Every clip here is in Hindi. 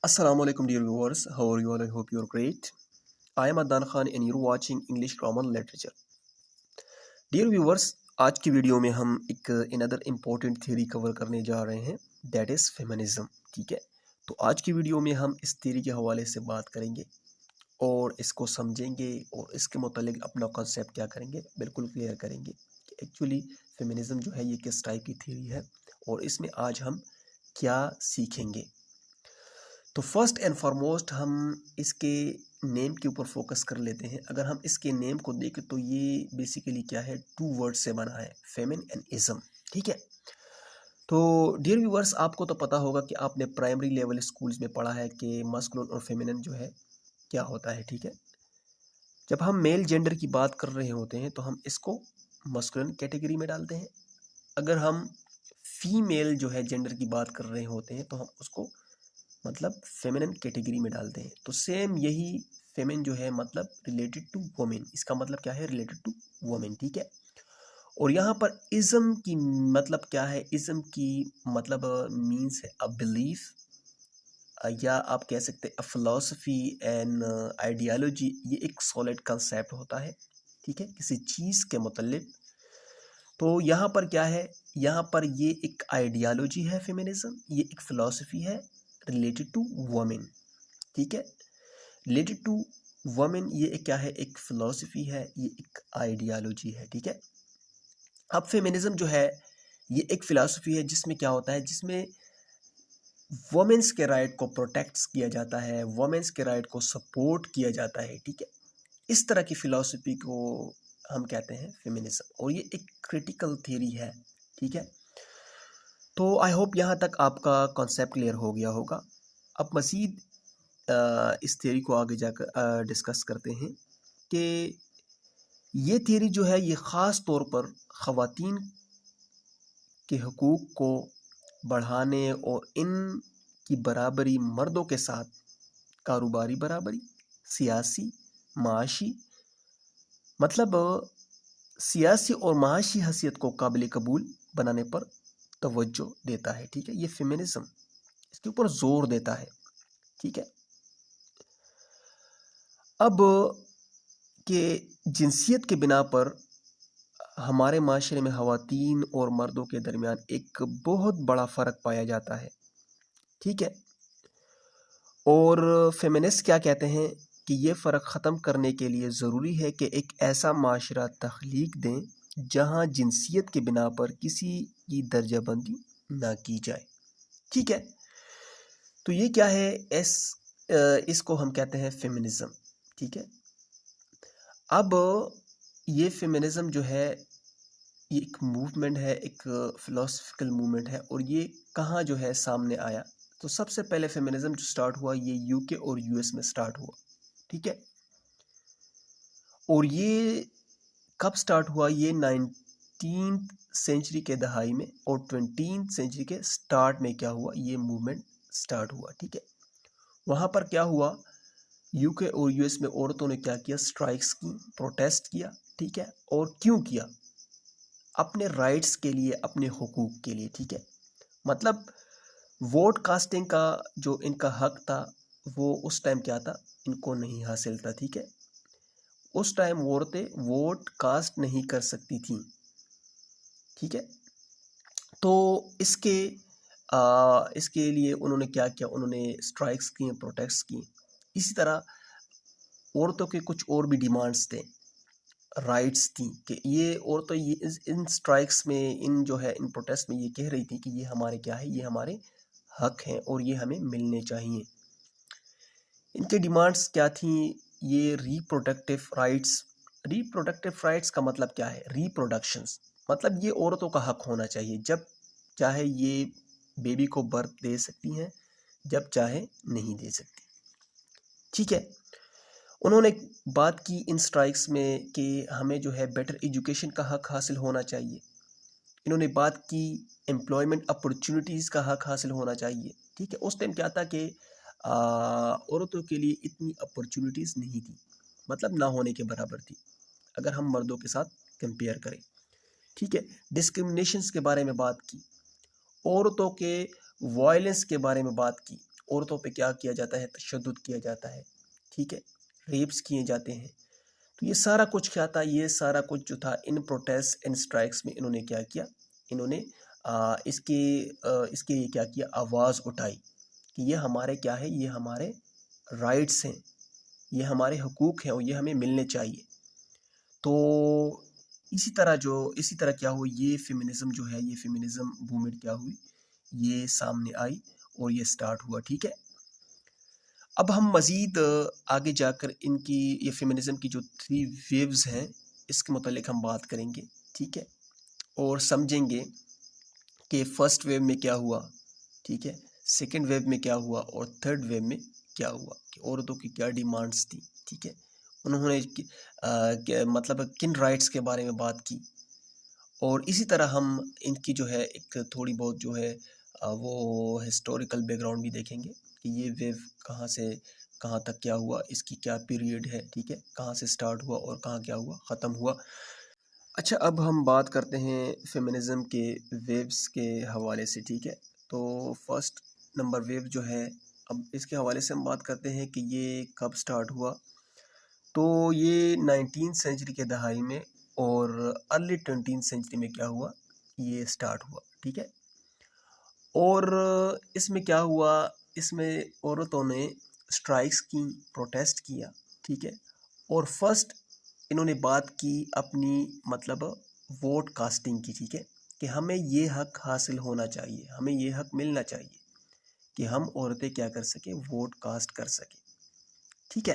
Assalamu alaikum dear viewers, how are you all? I hope you are great. I am Adnan Khan and you're watching English Grammar Literature. Dear viewers, आज की वीडियो में हम एक अनदर इम्पोर्टेंट थ्योरी कवर करने जा रहे हैं, दैट इज़ फेमिनिज्म। ठीक है, तो आज की वीडियो में हम इस थ्योरी के हवाले से बात करेंगे और इसको समझेंगे और इसके मुतालिक अपना कॉन्सेप्ट क्या करेंगे, बिल्कुल क्लियर करेंगे कि एक्चुअली फेमिनिज्म जो है ये किस टाइप की थ्योरी है और इसमें आज हम क्या सीखेंगे। तो फर्स्ट एंड फॉरमोस्ट हम इसके नेम के ऊपर फोकस कर लेते हैं। अगर हम इसके नेम को देखें तो ये बेसिकली क्या है, टू वर्ड से बना है, फेमिन एंड इज़म। ठीक है, तो डियर व्यूअर्स, आपको तो पता होगा कि आपने प्राइमरी लेवल स्कूल्स में पढ़ा है कि मस्कुलिन और फेमिनिन जो है क्या होता है। ठीक है, जब हम मेल जेंडर की बात कर रहे होते हैं तो हम इसको मस्कुलिन कैटेगरी में डालते हैं। अगर हम फीमेल जो है जेंडर की बात कर रहे होते हैं तो हम उसको मतलब फेमिनिन कैटेगरी में डालते हैं। तो सेम यही फेमिन जो है मतलब रिलेटेड टू वोमेन, इसका मतलब क्या है, रिलेटेड टू वोमेन। ठीक है, और यहाँ पर इज़म की मतलब क्या है, इज़म की मतलब मीन्स है अ बिलीफ, या आप कह सकते हैं अ फिलॉसफी एंड आइडियालॉजी। ये एक सॉलिड कंसेप्ट होता है, ठीक है, किसी चीज़ के मुतल्लिक। तो यहाँ पर क्या है, यहाँ पर ये एक आइडियालॉजी है फेमिनिज्म, ये एक फिलॉसफी है रिलेटेड टू वोमेन। ठीक है, रिलेटेड टू वुमेन, ये एक क्या है, एक फिलॉसफी है, ये एक आइडियालॉजी है। ठीक है, अब फेमिनिज्म जो है ये एक फिलॉसफी है जिसमें क्या होता है, जिसमें वुमेन्स के राइट को प्रोटेक्ट किया जाता है, वुमेन्स के राइट को सपोर्ट किया जाता है। ठीक है, इस तरह की फिलॉसफी को हम कहते हैं फेमिनिज्म और ये एक क्रिटिकल थ्योरी है। ठीक है, तो आई होप यहाँ तक आपका कॉन्सेप्ट क्लियर हो गया होगा। अब मज़ीद इस थ्योरी को आगे जाकर डिस्कस करते हैं कि ये थ्योरी जो है ये ख़ास तौर पर ख़वातीन के हकूक़ को बढ़ाने और इन की बराबरी मर्दों के साथ, कारोबारी बराबरी, सियासी, माशी, मतलब सियासी और माशी हैसियत को काबिल कबूल बनाने पर तवज्जो देता है। ठीक है, ये फेमिनिज्म इसके ऊपर ज़ोर देता है। ठीक है, अब के जिनसियत के बिना पर हमारे माशरे में ख़वातीन और मर्दों के दरमियान एक बहुत बड़ा फ़र्क पाया जाता है। ठीक है, और फेमिनिस्ट क्या कहते हैं कि ये फ़र्क ख़त्म करने के लिए ज़रूरी है कि एक ऐसा माशरा तख्लीक दें जहाँ जिनसियत के बिना पर किसी की दर्जाबंदी ना की जाए। ठीक है, तो ये क्या है, इसको हम कहते हैं फेमिनिज़म। ठीक है, अब ये फेमिनिज़म जो है ये एक मूवमेंट है, एक फ़िलासफ़िकल मूवमेंट है और ये कहाँ जो है सामने आया। तो सबसे पहले फेमिनिज़म जो स्टार्ट हुआ ये यूके और यूएस में स्टार्ट हुआ। ठीक है, और ये कब स्टार्ट हुआ, ये 19th सेंचुरी के दहाई में और 20th सेंचुरी के स्टार्ट में क्या हुआ, ये मूवमेंट स्टार्ट हुआ। ठीक है, वहाँ पर क्या हुआ, यूके और यूएस में औरतों ने क्या किया, स्ट्राइक्स की, प्रोटेस्ट किया। ठीक है, और क्यों किया, अपने राइट्स के लिए, अपने हुकूक के लिए। ठीक है, मतलब वोट कास्टिंग का जो इनका हक था वो उस टाइम क्या था, इनको नहीं हासिल था। ठीक है, उस टाइम औरतें वोट कास्ट नहीं कर सकती थी। ठीक है, तो इसके लिए उन्होंने क्या किया, उन्होंने स्ट्राइक्स की, प्रोटेस्ट की। इसी तरह औरतों के कुछ और भी डिमांड्स थे, राइट्स थी कि ये औरतें ये इन स्ट्राइक्स में, इन जो है इन प्रोटेस्ट में ये कह रही थी कि ये हमारे क्या है, ये हमारे हक हैं और ये हमें मिलने चाहिए। इनके डिमांड्स क्या थी, ये रिप्रोडक्टिव राइट्स का मतलब क्या है, रिप्रोडक्शंस, मतलब ये औरतों का हक होना चाहिए, जब चाहे ये बेबी को बर्थ दे सकती हैं, जब चाहे नहीं दे सकती। ठीक है, उन्होंने बात की इन स्ट्राइक्स में कि हमें जो है बेटर एजुकेशन का हक हासिल होना चाहिए। इन्होंने बात की एम्प्लॉयमेंट अपॉर्चुनिटीज़ का हक हासिल होना चाहिए। ठीक है, उस टाइम क्या था कि औरतों के लिए इतनी अपॉर्चुनिटीज़ नहीं थी, मतलब ना होने के बराबर थी अगर हम मर्दों के साथ कंपेयर करें। ठीक है, डिस्क्रिमिनेशंस के बारे में बात की, औरतों के वायलेंस के बारे में बात की, औरतों पे क्या किया जाता है, तशद्दुद किया जाता है, ठीक है, रेप्स किए जाते हैं। तो ये सारा कुछ क्या था, ये सारा कुछ जो था इन प्रोटेस्ट इन स्ट्राइक्स में इन्होंने क्या किया, इन्होंने इसके क्या किया, आवाज़ उठाई कि ये हमारे क्या है, ये हमारे राइट्स हैं, ये हमारे हकूक़ हैं और ये हमें मिलने चाहिए। तो इसी तरह क्या हुआ, ये फेमिनिज़्म जो है, ये फेमिनिज़्म मूवमेंट क्या हुई, ये सामने आई और ये स्टार्ट हुआ, ठीक है। अब हम मज़ीद आगे जाकर इनकी ये फेमिनिज़्म की जो 3 वेव्स हैं, इसके मुतालिक हम बात करेंगे, ठीक है, और समझेंगे कि फर्स्ट वेव में क्या हुआ, ठीक है, सेकंड वेव में क्या हुआ और थर्ड वेव में क्या हुआ, कि औरतों की क्या डिमांड्स थी, ठीक है, उन्होंने मतलब किन राइट्स के बारे में बात की। और इसी तरह हम इनकी जो है एक थोड़ी बहुत जो है वो हिस्टोरिकल बैकग्राउंड भी देखेंगे कि ये वेव कहाँ से कहाँ तक क्या हुआ, इसकी क्या पीरियड है, ठीक है, कहाँ से स्टार्ट हुआ और कहाँ क्या हुआ, ख़त्म हुआ। अच्छा, अब हम बात करते हैं फेमिनिज़म के वेव्स के हवाले से, ठीक है। तो फर्स्ट नंबर वेव जो है, अब इसके हवाले से हम बात करते हैं कि ये कब स्टार्ट हुआ। तो ये 19th सेंचुरी के दहाई में और अर्ली 20th सेंचुरी में क्या हुआ, ये स्टार्ट हुआ, ठीक है। और इसमें क्या हुआ, इसमें औरतों ने स्ट्राइक्स की, प्रोटेस्ट किया, ठीक है। और फर्स्ट इन्होंने बात की अपनी मतलब वोट कास्टिंग की, ठीक है, कि हमें ये हक हासिल होना चाहिए, हमें ये हक मिलना चाहिए कि हम औरतें क्या कर सकें, वोट कास्ट कर सकें, ठीक है।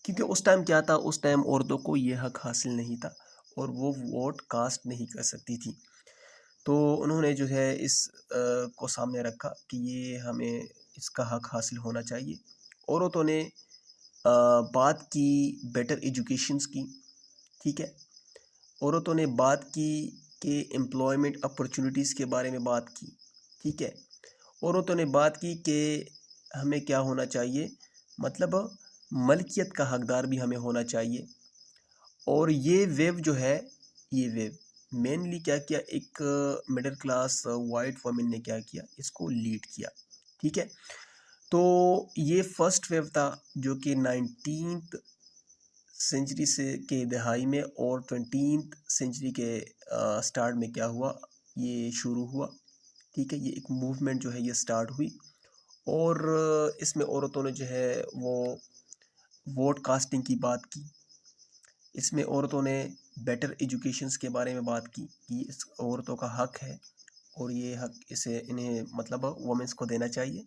क्योंकि उस टाइम क्या था, उस टाइम औरतों को ये हक हासिल नहीं था और वो वोट कास्ट नहीं कर सकती थी। तो उन्होंने जो है को सामने रखा कि ये हमें इसका हक हासिल होना चाहिए। औरतों ने बात की बेटर एजुकेशंस की, ठीक है। औरतों ने बात की कि एम्प्लॉयमेंट अपॉर्चुनिटीज़ के बारे में बात की, ठीक है। औरतों ने बात की कि हमें क्या होना चाहिए, मतलब मलकियत का हकदार भी हमें होना चाहिए। और ये वेव जो है, ये वेव मेनली क्या किया, एक मिडिल क्लास वाइट वुमेन ने क्या किया, इसको लीड किया, ठीक है। तो ये फर्स्ट वेव था जो कि 19th सेंचुरी से के दहाई में और 20th सेंचुरी के स्टार्ट में क्या हुआ, ये शुरू हुआ, ठीक है। ये एक मूवमेंट जो है ये स्टार्ट हुई और इसमें औरतों ने जो है वो वोट कास्टिंग की बात की। इसमें औरतों ने बेटर एजुकेशंस के बारे में बात की कि इस औरतों का हक है और ये हक इसे इन्हें मतलब वुमेन्स को देना चाहिए।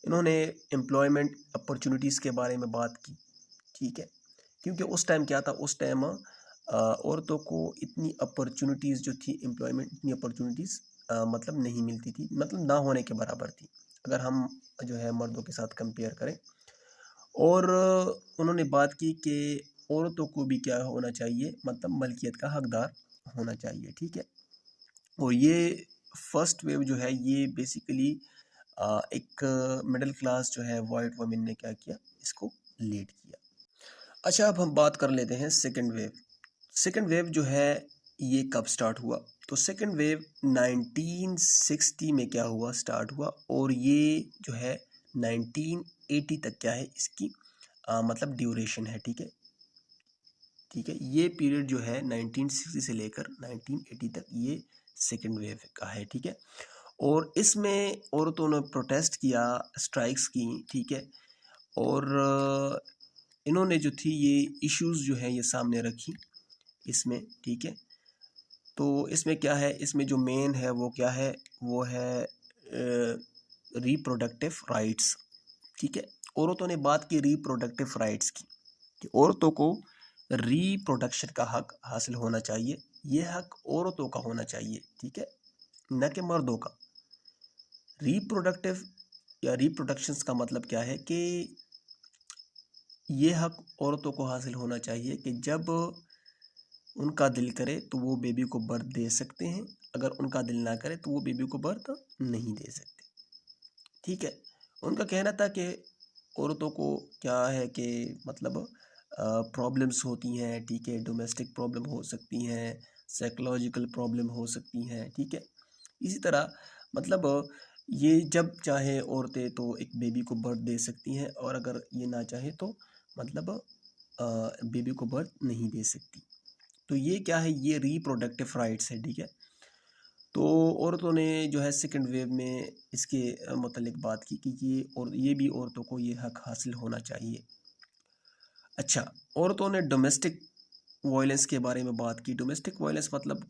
इन्होंने एम्प्लॉयमेंट अपॉर्चुनिटीज़ के बारे में बात की, ठीक है। क्योंकि उस टाइम क्या था, उस टाइम औरतों को इतनी अपॉर्चुनिटीज़ जो थी, एम्प्लॉयमेंट इतनी अपॉर्चुनिटीज़ मतलब नहीं मिलती थी, मतलब ना होने के बराबर थी अगर हम जो है मर्दों के साथ कंपेयर करें। और उन्होंने बात की कि औरतों को भी क्या होना चाहिए, मतलब मलकियत का हकदार होना चाहिए, ठीक है। और ये फर्स्ट वेव जो है ये बेसिकली एक मिडिल क्लास जो है वाइट वुमेन ने क्या किया, इसको लीड किया। अच्छा, अब हम बात कर लेते हैं सेकंड वेव। सेकंड वेव जो है ये कब स्टार्ट हुआ, तो सेकंड वेव 1960 में क्या हुआ, स्टार्ट हुआ और ये जो है 1980 तक क्या है इसकी मतलब ड्यूरेशन है, ठीक है, ठीक है। ये पीरियड जो है 1960 से लेकर 1980 तक ये सेकंड वेव का है, ठीक है। और इसमें औरतों ने प्रोटेस्ट किया, स्ट्राइक्स की, ठीक है। और इन्होंने जो थी ये इश्यूज जो है ये सामने रखी इसमें, ठीक है। तो इसमें क्या है, इसमें जो मेन है वो क्या है, वो है रिप्रोडक्टिव राइट्स, ठीक है। औरतों ने बात की रिप्रोडक्टिव राइट्स की कि औरतों को रिप्रोडक्शन का हक हासिल होना चाहिए, ये हक औरतों का होना चाहिए, ठीक है, न कि मर्दों का। रिप्रोडक्टिव या रिप्रोडक्शंस का मतलब क्या है कि ये हक औरतों को हासिल होना चाहिए कि जब उनका दिल करे तो वो बेबी को बर्थ दे सकते हैं, अगर उनका दिल ना करे तो वो बेबी को बर्थ नहीं दे सकते, ठीक है। उनका कहना था कि औरतों को क्या है कि मतलब प्रॉब्लम्स होती हैं, ठीक है, डोमेस्टिक प्रॉब्लम हो सकती हैं, साइकोलॉजिकल प्रॉब्लम हो सकती हैं, ठीक है। इसी तरह मतलब ये जब चाहे औरतें तो एक बेबी को बर्थ दे सकती हैं, और अगर ये ना चाहे तो मतलब बेबी को बर्थ नहीं दे सकती। तो ये क्या है, ये रिप्रोडक्टिव राइट्स है, ठीक है। तो औरतों ने जो है सेकंड वेव में इसके मतलब बात की कि ये भी औरतों को ये हक हासिल होना चाहिए। अच्छा, औरतों ने डोमेस्टिक वायलेंस के बारे में बात की। डोमेस्टिक वायलेंस मतलब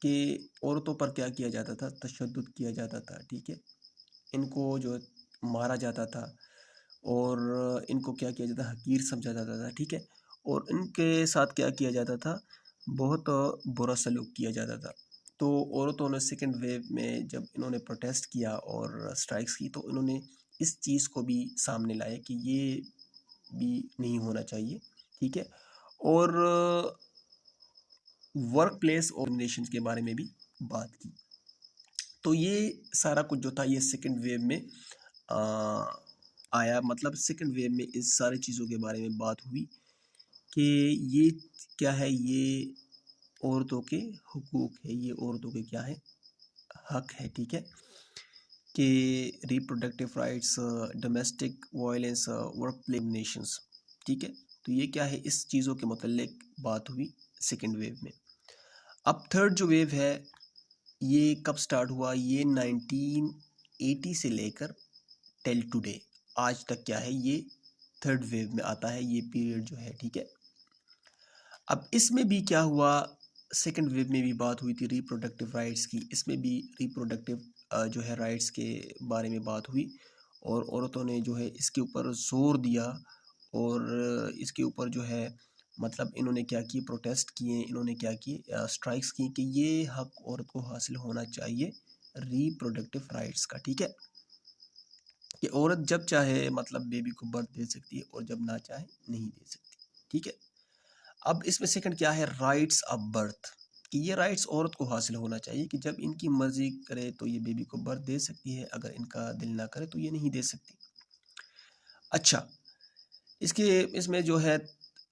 कि औरतों पर क्या किया जाता था, तशद्दुद किया जाता था, ठीक है। इनको जो मारा जाता था, और इनको क्या किया जाता, हकीर समझा जाता था, ठीक है। और इनके साथ क्या किया जाता था, बहुत बुरा सलूक किया जाता था। तो औरतों ने सेकंड वेव में जब इन्होंने प्रोटेस्ट किया और स्ट्राइक्स की, तो इन्होंने इस चीज़ को भी सामने लाया कि ये भी नहीं होना चाहिए, ठीक है। और वर्क प्लेस ऑर्गेनाइजेशन के बारे में भी बात की। तो ये सारा कुछ जो था ये सेकंड वेव में आ, आया, मतलब सेकंड वेव में इस सारी चीज़ों के बारे में बात हुई कि ये क्या है, ये औरतों के हुकूक है, ये औरतों के क्या है, हक है, ठीक है। कि reproductive rights, domestic violence, work place Nations, ठीक है। तो ये क्या है, इस चीज़ों के मतलब बात हुई सेकेंड वेव में। अब थर्ड जो वेव है, ये कब स्टार्ट हुआ, ये 1980 से लेकर टिल टुडे आज तक क्या है, ये थर्ड वेव में आता है, ये पीरियड जो है, ठीक है। अब इसमें भी क्या हुआ, सेकंड वेव में भी बात हुई थी रिप्रोडक्टिव राइट्स की, इसमें भी रिप्रोडक्टिव जो है राइट्स के बारे में बात हुई, और औरतों ने जो है इसके ऊपर जोर दिया, और इसके ऊपर जो है मतलब इन्होंने क्या किए, प्रोटेस्ट किए, इन्होंने क्या किए, स्ट्राइक्स की कि ये हक औरत को हासिल होना चाहिए रिप्रोडक्टिव राइट्स का, ठीक है। कि औरत जब चाहे मतलब बेबी को बर्थ दे सकती है, और जब ना चाहे नहीं दे सकती, ठीक है। अब इसमें सेकंड क्या है, राइट्स ऑफ बर्थ, कि ये राइट्स औरत को हासिल होना चाहिए कि जब इनकी मर्जी करे तो ये बेबी को बर्थ दे सकती है, अगर इनका दिल ना करे तो ये नहीं दे सकती। अच्छा, इसके इसमें जो है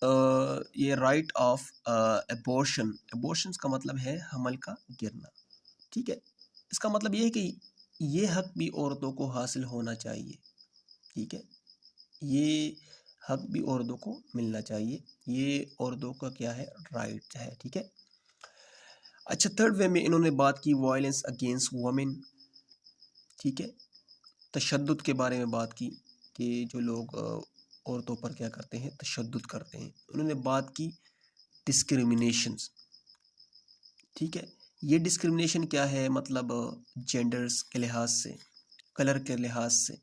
ये राइट ऑफ एबॉर्शन, एबॉर्शन का मतलब है हमल का गिरना, ठीक है। इसका मतलब ये है कि ये हक भी औरतों को हासिल होना चाहिए, ठीक है। ये हक भी औरतों को मिलना चाहिए, ये औरतों का क्या है, राइट है, ठीक है। अच्छा, थर्ड वे में इन्होंने बात की वायलेंस अगेंस्ट वुमेन, ठीक है। तशद्दुद के बारे में बात की कि जो लोग औरतों पर क्या करते हैं, तशद्दुद करते हैं। उन्होंने बात की डिस्क्रिमिनेशंस, ठीक है। ये डिस्क्रिमिनेशन क्या है, मतलब जेंडर्स के लिहाज से, कलर के लिहाज से,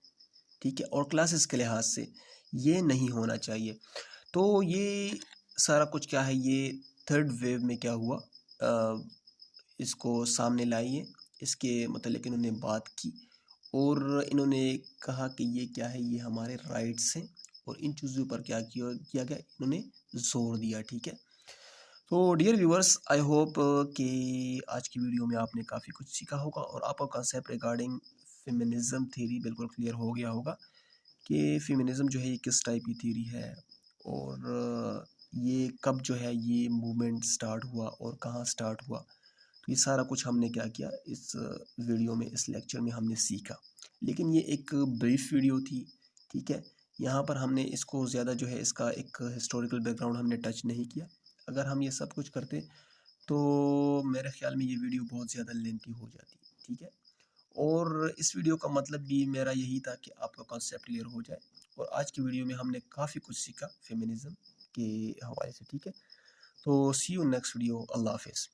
ठीक है, और क्लासेस के लिहाज से ये नहीं होना चाहिए। तो ये सारा कुछ क्या है, ये थर्ड वेव में क्या हुआ, इसको सामने लाइए, इसके मतलब इन्होंने बात की, और इन्होंने कहा कि ये क्या है, ये हमारे राइट्स हैं, और इन चीज़ों पर क्या किया गया, इन्होंने जोर दिया, ठीक है। तो डियर व्यूअर्स, आई होप कि आज की वीडियो में आपने काफ़ी कुछ सीखा होगा, और आपका कंसेप्ट रिगार्डिंग फेमिनिज्म थ्योरी बिल्कुल क्लियर हो गया होगा कि फेमिनिज्म जो है ये किस टाइप की थ्योरी है, और ये कब जो है ये मूवमेंट स्टार्ट हुआ और कहाँ स्टार्ट हुआ। तो ये सारा कुछ हमने क्या किया इस वीडियो में, इस लेक्चर में हमने सीखा। लेकिन ये एक ब्रीफ वीडियो थी, ठीक है। यहाँ पर हमने इसको ज़्यादा जो है इसका एक हिस्टोरिकल बैकग्राउंड हमने टच नहीं किया। अगर हम ये सब कुछ करते तो मेरे ख्याल में ये वीडियो बहुत ज़्यादा लेंथी हो जाती, ठीक है। और इस वीडियो का मतलब भी मेरा यही था कि आपका कॉन्सेप्ट क्लियर हो जाए, और आज की वीडियो में हमने काफ़ी कुछ सीखा फेमिनिज्म के हवाले से, ठीक है। तो सी यू नेक्स्ट वीडियो, अल्लाह हाफिज़।